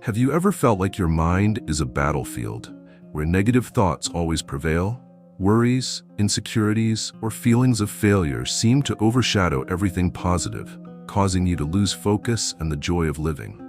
Have you ever felt like your mind is a battlefield, where negative thoughts always prevail? Worries, insecurities, or feelings of failure seem to overshadow everything positive, causing you to lose focus and the joy of living.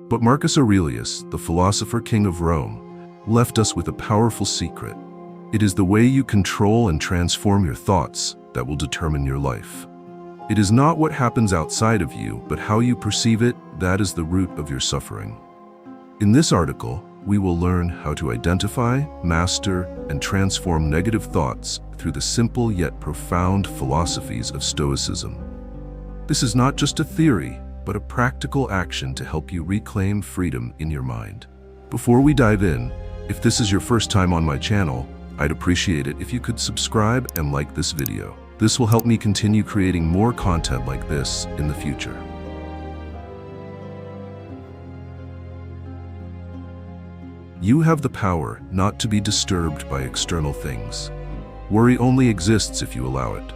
But Marcus Aurelius, the philosopher-king of Rome, left us with a powerful secret. It is the way you control and transform your thoughts that will determine your life. It is not what happens outside of you, but how you perceive it that is the root of your suffering. In this article, we will learn how to identify, master, and transform negative thoughts through the simple yet profound philosophies of Stoicism. This is not just a theory, but a practical action to help you reclaim freedom in your mind. Before we dive in, if this is your first time on my channel, I'd appreciate it if you could subscribe and like this video. This will help me continue creating more content like this in the future. You have the power not to be disturbed by external things. Worry only exists if you allow it.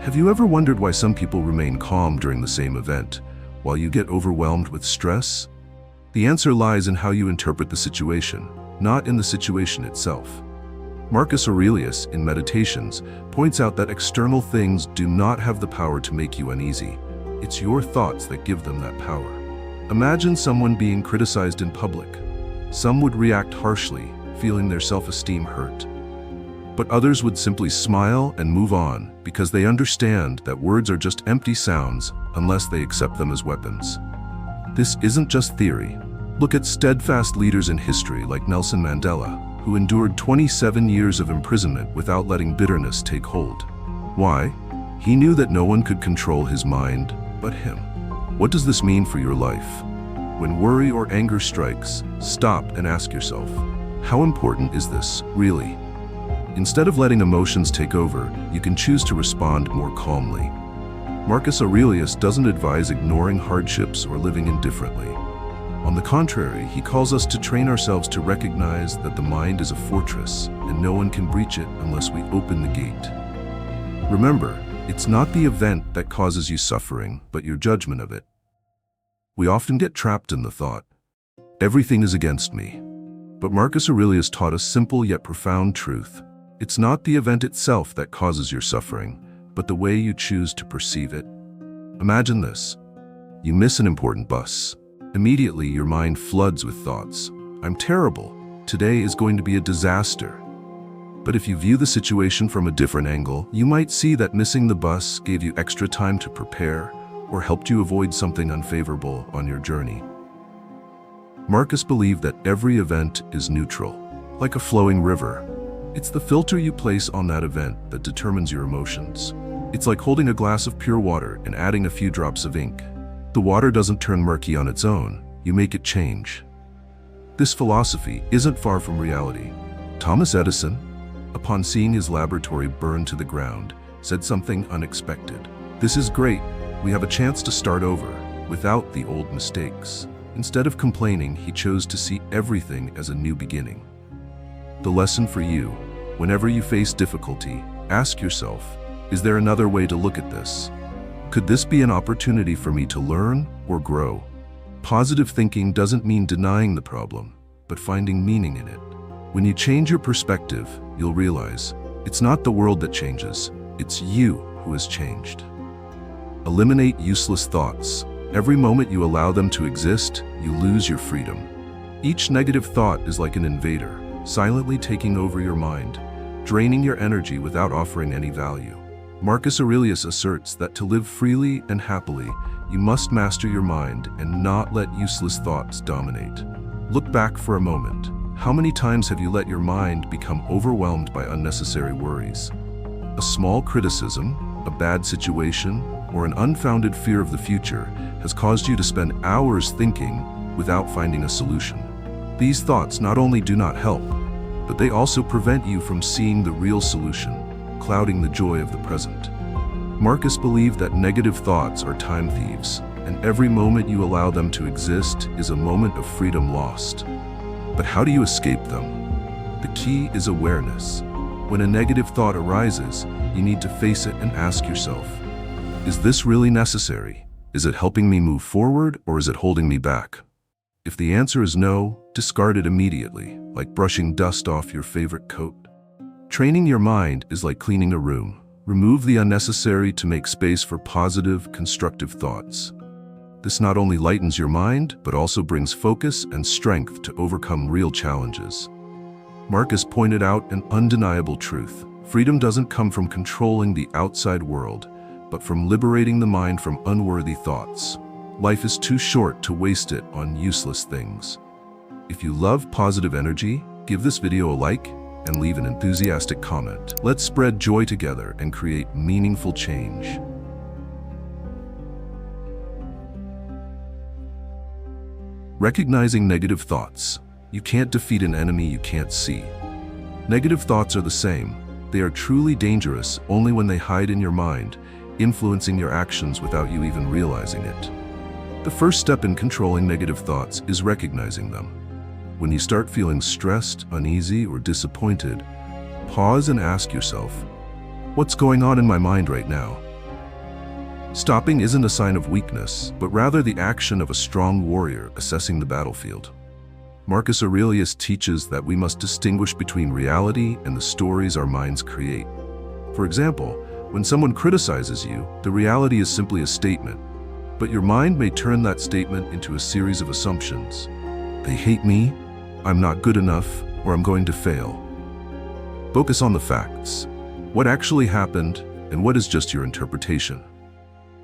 Have you ever wondered why some people remain calm during the same event, while you get overwhelmed with stress? The answer lies in how you interpret the situation, not in the situation itself. Marcus Aurelius, in Meditations, points out that external things do not have the power to make you uneasy. It's your thoughts that give them that power. Imagine someone being criticized in public. Some would react harshly, feeling their self-esteem hurt. But others would simply smile and move on because they understand that words are just empty sounds unless they accept them as weapons. This isn't just theory. Look at steadfast leaders in history like Nelson Mandela, who endured 27 years of imprisonment without letting bitterness take hold. Why? He knew that no one could control his mind but him. What does this mean for your life? When worry or anger strikes, stop and ask yourself, how important is this, really? Instead of letting emotions take over, you can choose to respond more calmly. Marcus Aurelius doesn't advise ignoring hardships or living indifferently. On the contrary, he calls us to train ourselves to recognize that the mind is a fortress and no one can breach it unless we open the gate. Remember, it's not the event that causes you suffering, but your judgment of it. We often get trapped in the thought, everything is against me. But Marcus Aurelius taught a simple yet profound truth. It's not the event itself that causes your suffering, but the way you choose to perceive it. Imagine this. You miss an important bus. Immediately, your mind floods with thoughts. I'm terrible. Today is going to be a disaster. But if you view the situation from a different angle, you might see that missing the bus gave you extra time to prepare or helped you avoid something unfavorable on your journey. Marcus believed that every event is neutral, like a flowing river. It's the filter you place on that event that determines your emotions. It's like holding a glass of pure water and adding a few drops of ink. The water doesn't turn murky on its own, you make it change. This philosophy isn't far from reality. Thomas Edison, upon seeing his laboratory burn to the ground, said something unexpected. This is great. We have a chance to start over, without the old mistakes. Instead of complaining, he chose to see everything as a new beginning. The lesson for you, whenever you face difficulty, ask yourself, is there another way to look at this? Could this be an opportunity for me to learn or grow? Positive thinking doesn't mean denying the problem, but finding meaning in it. When you change your perspective, you'll realize it's not the world that changes, it's you who has changed. Eliminate useless thoughts. Every moment you allow them to exist, you lose your freedom. Each negative thought is like an invader, silently taking over your mind, draining your energy without offering any value. Marcus Aurelius asserts that to live freely and happily, you must master your mind and not let useless thoughts dominate. Look back for a moment. How many times have you let your mind become overwhelmed by unnecessary worries? A small criticism, a bad situation, or an unfounded fear of the future has caused you to spend hours thinking without finding a solution. These thoughts not only do not help, but they also prevent you from seeing the real solution, clouding the joy of the present. Marcus believed that negative thoughts are time thieves, and every moment you allow them to exist is a moment of freedom lost. But how do you escape them? The key is awareness. When a negative thought arises, you need to face it and ask yourself, is this really necessary? Is it helping me move forward or is it holding me back? If the answer is no, discard it immediately, like brushing dust off your favorite coat. Training your mind is like cleaning a room. Remove the unnecessary to make space for positive, constructive thoughts. This not only lightens your mind, but also brings focus and strength to overcome real challenges. Marcus pointed out an undeniable truth. Freedom doesn't come from controlling the outside world, but from liberating the mind from unworthy thoughts. Life is too short to waste it on useless things. If you love positive energy, give this video a like and leave an enthusiastic comment. Let's spread joy together and create meaningful change. Recognizing negative thoughts. You can't defeat an enemy you can't see. Negative thoughts are the same. They are truly dangerous only when they hide in your mind, influencing your actions without you even realizing it. The first step in controlling negative thoughts is recognizing them. When you start feeling stressed, uneasy, or disappointed, pause and ask yourself, what's going on in my mind right now? Stopping isn't a sign of weakness, but rather the action of a strong warrior assessing the battlefield. Marcus Aurelius teaches that we must distinguish between reality and the stories our minds create. For example, when someone criticizes you, the reality is simply a statement, but your mind may turn that statement into a series of assumptions. They hate me, I'm not good enough, or I'm going to fail. Focus on the facts. What actually happened, and what is just your interpretation?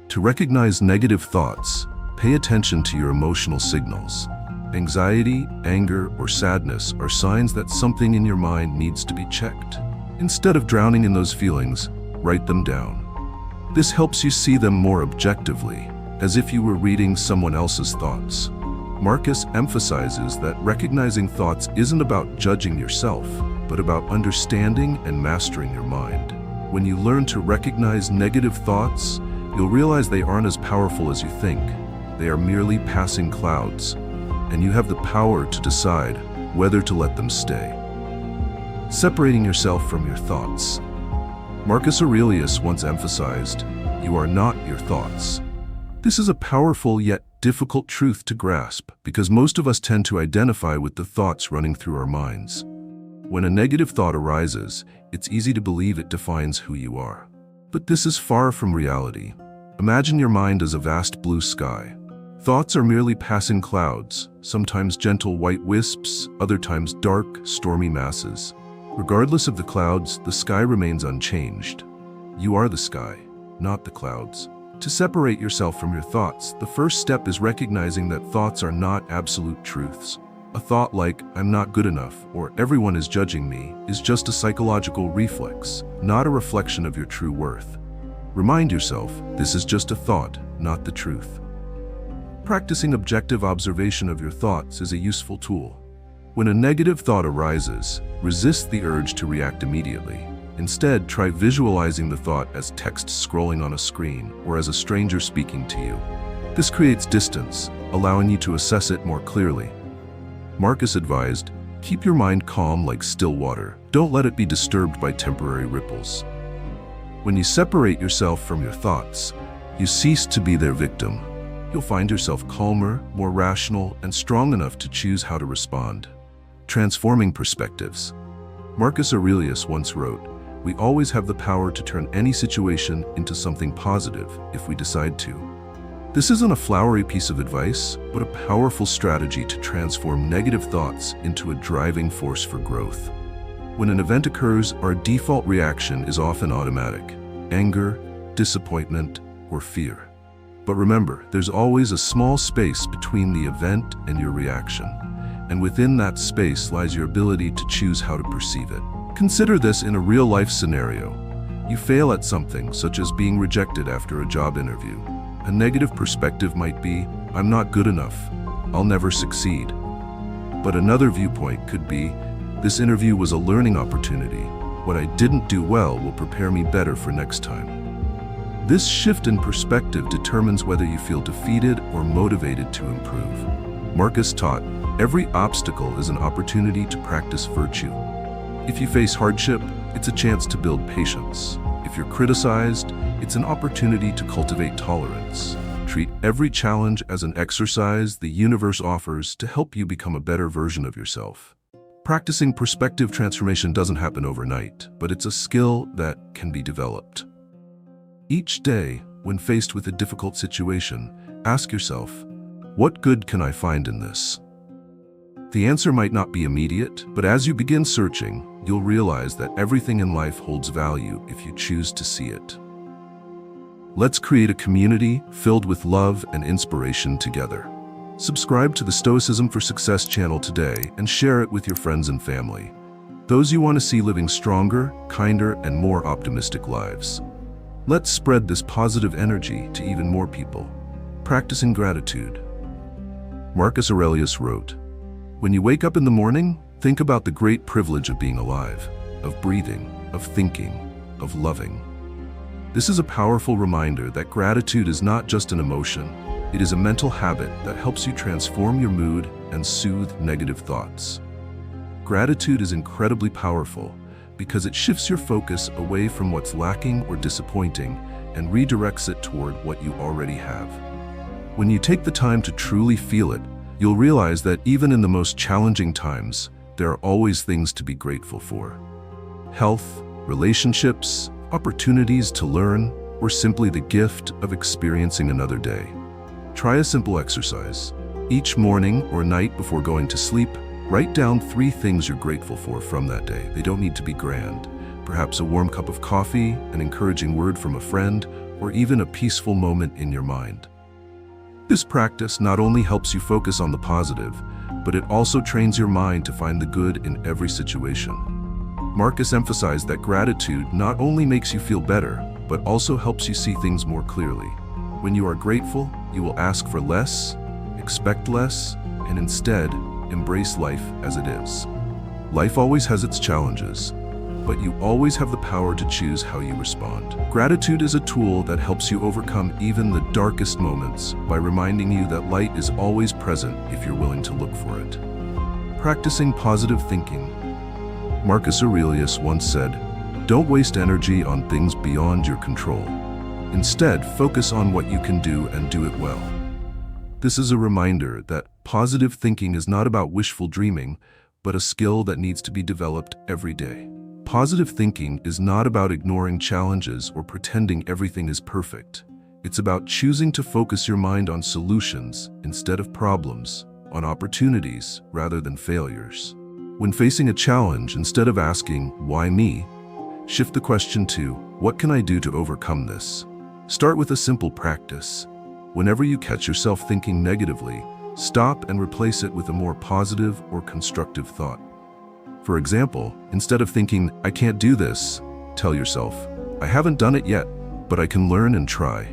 To recognize negative thoughts, pay attention to your emotional signals. Anxiety, anger, or sadness are signs that something in your mind needs to be checked. Instead of drowning in those feelings, write them down. This helps you see them more objectively, as if you were reading someone else's thoughts. Marcus emphasizes that recognizing thoughts isn't about judging yourself, but about understanding and mastering your mind. When you learn to recognize negative thoughts, you'll realize they aren't as powerful as you think. They are merely passing clouds, and you have the power to decide whether to let them stay. Separating yourself from your thoughts. Marcus Aurelius once emphasized, "You are not your thoughts." This is a powerful yet difficult truth to grasp because most of us tend to identify with the thoughts running through our minds. When a negative thought arises, it's easy to believe it defines who you are. But this is far from reality. Imagine your mind as a vast blue sky. Thoughts are merely passing clouds, sometimes gentle white wisps, other times dark, stormy masses. Regardless of the clouds, the sky remains unchanged. You are the sky, not the clouds. To separate yourself from your thoughts, the first step is recognizing that thoughts are not absolute truths. A thought like, "I'm not good enough," or "everyone is judging me," is just a psychological reflex, not a reflection of your true worth. Remind yourself, this is just a thought, not the truth. Practicing objective observation of your thoughts is a useful tool. When a negative thought arises, resist the urge to react immediately. Instead, try visualizing the thought as text scrolling on a screen or as a stranger speaking to you. This creates distance, allowing you to assess it more clearly. Marcus advised, keep your mind calm like still water. Don't let it be disturbed by temporary ripples. When you separate yourself from your thoughts, you cease to be their victim. You'll find yourself calmer, more rational, and strong enough to choose how to respond. Transforming perspectives. Marcus Aurelius once wrote, "We always have the power to turn any situation into something positive if we decide to." This isn't a flowery piece of advice, but a powerful strategy to transform negative thoughts into a driving force for growth. When an event occurs, our default reaction is often automatic: anger, disappointment, or fear. But remember, there's always a small space between the event and your reaction, and within that space lies your ability to choose how to perceive it. Consider this in a real-life scenario. You fail at something, such as being rejected after a job interview. A negative perspective might be, "I'm not good enough. I'll never succeed." But another viewpoint could be, "This interview was a learning opportunity. What I didn't do well will prepare me better for next time." This shift in perspective determines whether you feel defeated or motivated to improve. Marcus taught, every obstacle is an opportunity to practice virtue. If you face hardship, it's a chance to build patience. If you're criticized, it's an opportunity to cultivate tolerance. Treat every challenge as an exercise the universe offers to help you become a better version of yourself. Practicing perspective transformation doesn't happen overnight, but it's a skill that can be developed. Each day, when faced with a difficult situation, ask yourself, what good can I find in this? The answer might not be immediate, but as you begin searching, you'll realize that everything in life holds value if you choose to see it. Let's create a community filled with love and inspiration together. Subscribe to the Stoicism for Success channel today and share it with your friends and family, those you want to see living stronger, kinder, and more optimistic lives. Let's spread this positive energy to even more people. Practicing gratitude. Marcus Aurelius wrote, "When you wake up in the morning, think about the great privilege of being alive, of breathing, of thinking, of loving." This is a powerful reminder that gratitude is not just an emotion, it is a mental habit that helps you transform your mood and soothe negative thoughts. Gratitude is incredibly powerful because it shifts your focus away from what's lacking or disappointing and redirects it toward what you already have. When you take the time to truly feel it, you'll realize that even in the most challenging times, there are always things to be grateful for. Health, relationships, opportunities to learn, or simply the gift of experiencing another day. Try a simple exercise. Each morning or night before going to sleep, write down 3 things you're grateful for from that day. They don't need to be grand. Perhaps a warm cup of coffee, an encouraging word from a friend, or even a peaceful moment in your mind. This practice not only helps you focus on the positive, but it also trains your mind to find the good in every situation. Marcus emphasized that gratitude not only makes you feel better, but also helps you see things more clearly. When you are grateful, you will ask for less, expect less, and instead, embrace life as it is. Life always has its challenges, but you always have the power to choose how you respond. Gratitude is a tool that helps you overcome even the darkest moments by reminding you that light is always present if you're willing to look for it. Practicing positive thinking. Marcus Aurelius once said, "Don't waste energy on things beyond your control. Instead, focus on what you can do and do it well." This is a reminder that positive thinking is not about wishful dreaming, but a skill that needs to be developed every day. Positive thinking is not about ignoring challenges or pretending everything is perfect. It's about choosing to focus your mind on solutions instead of problems, on opportunities rather than failures. When facing a challenge, instead of asking, "Why me?" shift the question to, "What can I do to overcome this?" Start with a simple practice. Whenever you catch yourself thinking negatively, stop and replace it with a more positive or constructive thought. For example, instead of thinking, "I can't do this," tell yourself, "I haven't done it yet, but I can learn and try."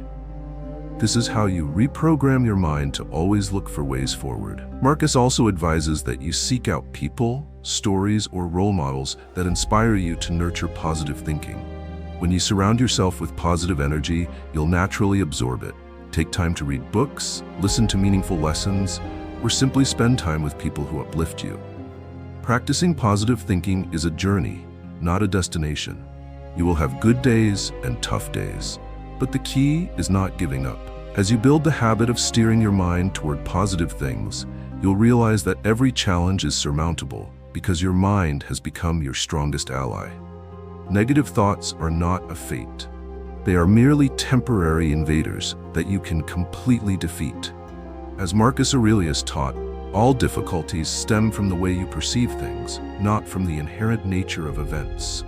This is how you reprogram your mind to always look for ways forward. Marcus also advises that you seek out people, stories, or role models that inspire you to nurture positive thinking. When you surround yourself with positive energy, you'll naturally absorb it. Take time to read books, listen to meaningful lessons, or simply spend time with people who uplift you. Practicing positive thinking is a journey, not a destination. You will have good days and tough days, but the key is not giving up. As you build the habit of steering your mind toward positive things, you'll realize that every challenge is surmountable because your mind has become your strongest ally. Negative thoughts are not a fate. They are merely temporary invaders that you can completely defeat. As Marcus Aurelius taught, all difficulties stem from the way you perceive things, not from the inherent nature of events.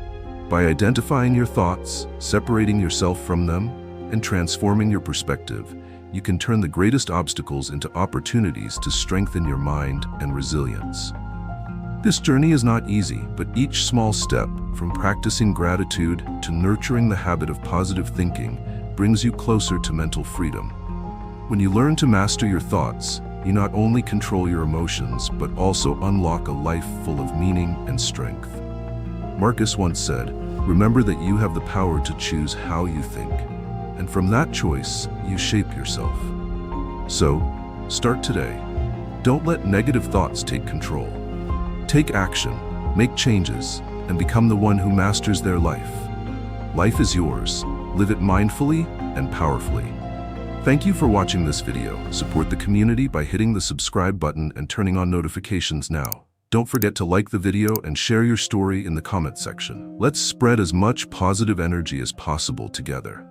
By identifying your thoughts, separating yourself from them, and transforming your perspective, you can turn the greatest obstacles into opportunities to strengthen your mind and resilience. This journey is not easy, but each small step, from practicing gratitude to nurturing the habit of positive thinking, brings you closer to mental freedom. When you learn to master your thoughts, you not only control your emotions, but also unlock a life full of meaning and strength. Marcus once said, "Remember that you have the power to choose how you think, and from that choice, you shape yourself." So, start today. Don't let negative thoughts take control. Take action, make changes, and become the one who masters their life. Life is yours. Live it mindfully and powerfully. Thank you for watching this video. Support the community by hitting the subscribe button and turning on notifications now. Don't forget to like the video and share your story in the comment section. Let's spread as much positive energy as possible together.